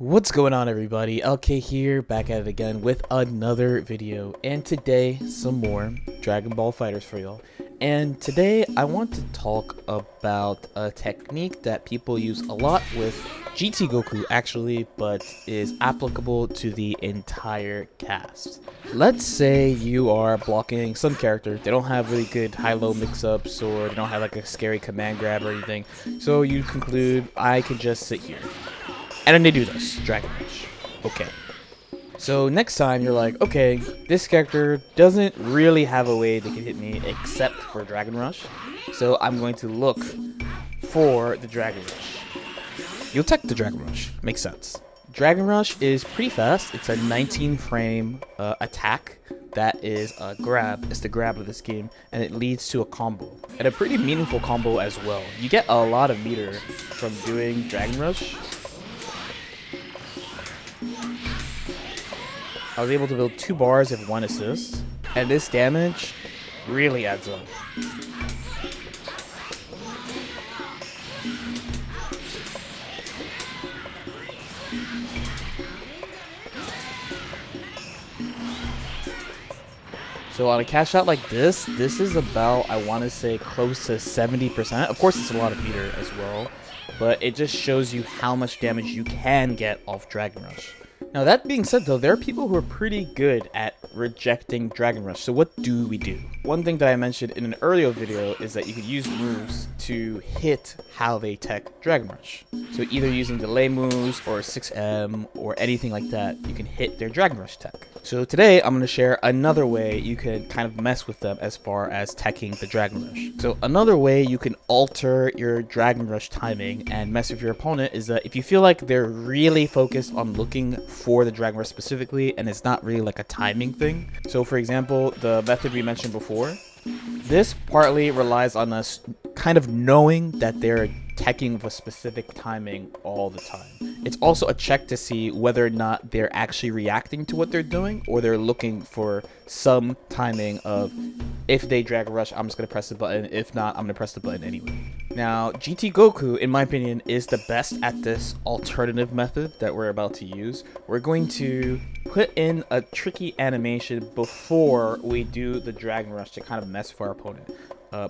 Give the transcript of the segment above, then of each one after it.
What's going on, everybody? LK here, back at it again with another video, and today some more Dragon Ball FighterZ for y'all. And today I want to talk about a technique that people use a lot with GT Goku actually, but is applicable to the entire cast. Let's say you are blocking some character, they don't have really good high-low mix-ups, or they don't have like a scary command grab or anything, so you conclude I can just sit here. And then they do this, Dragon Rush. Okay. So next time you're like, okay, this character doesn't really have a way they can hit me except for Dragon Rush. So I'm going to look for the Dragon Rush. You'll tech the Dragon Rush. Makes sense. Dragon Rush is pretty fast. It's a 19 frame attack that is a grab. It's the grab of this game, and it leads to a combo. And a pretty meaningful combo as well. You get a lot of meter from doing Dragon Rush. I was able to build 2 bars and 1 assist, and this damage really adds up. So on a cash out like this is about, I want to say, close to 70%. Of course, it's a lot of meter as well, but it just shows you how much damage you can get off Dragon Rush. Now, that being said, though, there are people who are pretty good at rejecting Dragon Rush. So what do we do? One thing that I mentioned in an earlier video is that you could use moves to hit how they tech Dragon Rush. So either using delay moves or 6M or anything like that, you can hit their Dragon Rush tech. So today, I'm going to share another way you can kind of mess with them as far as teching the Dragon Rush. So another way you can alter your Dragon Rush timing and mess with your opponent is that if you feel like they're really focused on looking for the Dragon Rush specifically, and it's not really like a timing thing. So for example, the method we mentioned before, this partly relies on us kind of knowing that they're teching with a specific timing all the time. It's also a check to see whether or not they're actually reacting to what they're doing, or they're looking for some timing of, if they Dragon Rush, I'm just going to press the button. If not, I'm going to press the button anyway. Now, GT Goku, in my opinion, is the best at this alternative method that we're about to use. We're going to put in a tricky animation before we do the Dragon Rush to kind of mess with our opponent.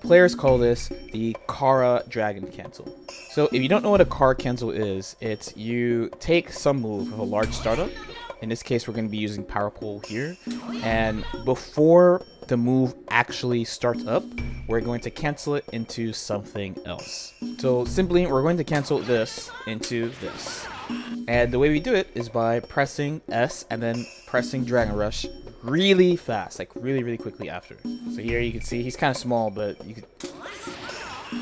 Players call this the Kara Dragon Cancel. So if you don't know what a Kara Cancel is, it's you take some move with a large startup. In this case, we're going to be using Power Pole here. And before the move actually starts up, we're going to cancel it into something else. So simply, we're going to cancel this into this. And the way we do it is by pressing S and then pressing Dragon Rush really fast, like really quickly after. So here you can see he's kind of small, but you could,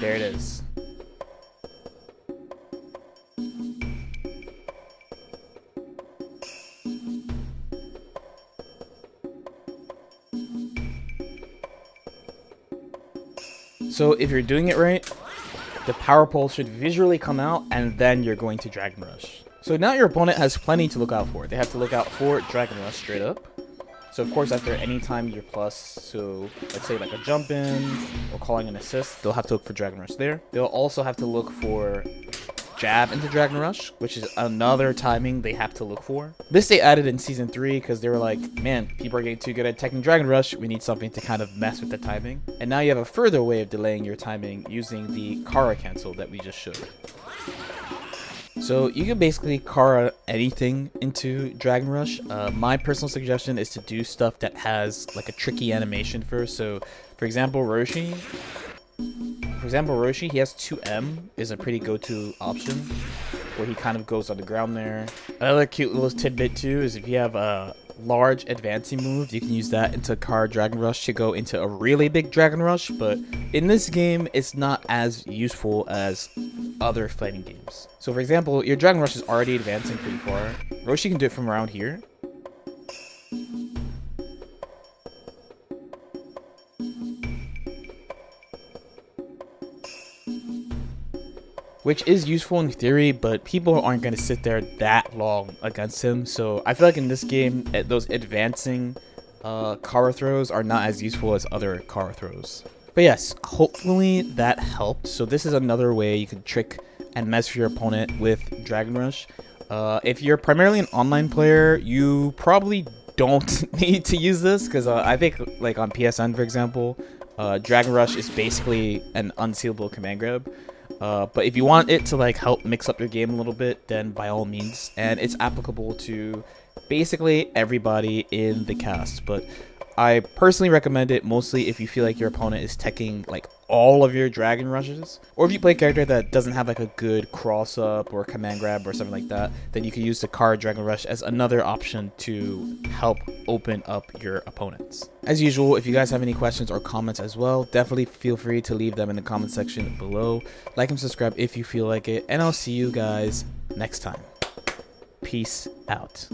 there it is. So if you're doing it right, the power pole should visually come out, and then you're going to Dragon Rush. So now your opponent has plenty to look out for. They have to look out for Dragon Rush straight up. So of course, after any time you're plus, so let's say like a jump in or calling an assist, they'll have to look for Dragon Rush there. They'll also have to look for jab into Dragon Rush, which is another timing they have to look for. This they added in Season 3 because they were like, man, people are getting too good at teching Dragon Rush, we need something to kind of mess with the timing. And now you have a further way of delaying your timing using the Kara Cancel that we just showed. So you can basically Kara anything into Dragon Rush. My personal suggestion is to do stuff that has like a tricky animation first. So for example, Roshi, he has 2M is a pretty go-to option where he kind of goes on the ground there. Another cute little tidbit too is if you have a large advancing move, you can use that into Kara Dragon Rush to go into a really big Dragon Rush, but in this game, it's not as useful as other fighting games. So for example, your Dragon Rush is already advancing pretty far. Roshi can do it from around here. Which is useful in theory, but people aren't going to sit there that long against him. So I feel like in this game, those advancing Kara throws are not as useful as other Kara throws. But yes, hopefully that helped. So this is another way you can trick and mess with your opponent with Dragon Rush. If you're primarily an online player, you probably don't need to use this because I think like on PSN, for example, Dragon Rush is basically an unsealable command grab. But if you want it to like help mix up your game a little bit, then by all means, and it's applicable to basically everybody in the cast. But I personally recommend it mostly if you feel like your opponent is teching like all of your Dragon Rushes, or if you play a character that doesn't have like a good cross up or command grab or something like that, then you can use the card Dragon Rush as another option to help open up your opponents. As usual, if you guys have any questions or comments as well, definitely feel free to leave them in the comment section below. Like and subscribe if you feel like it, and I'll see you guys next time. Peace out.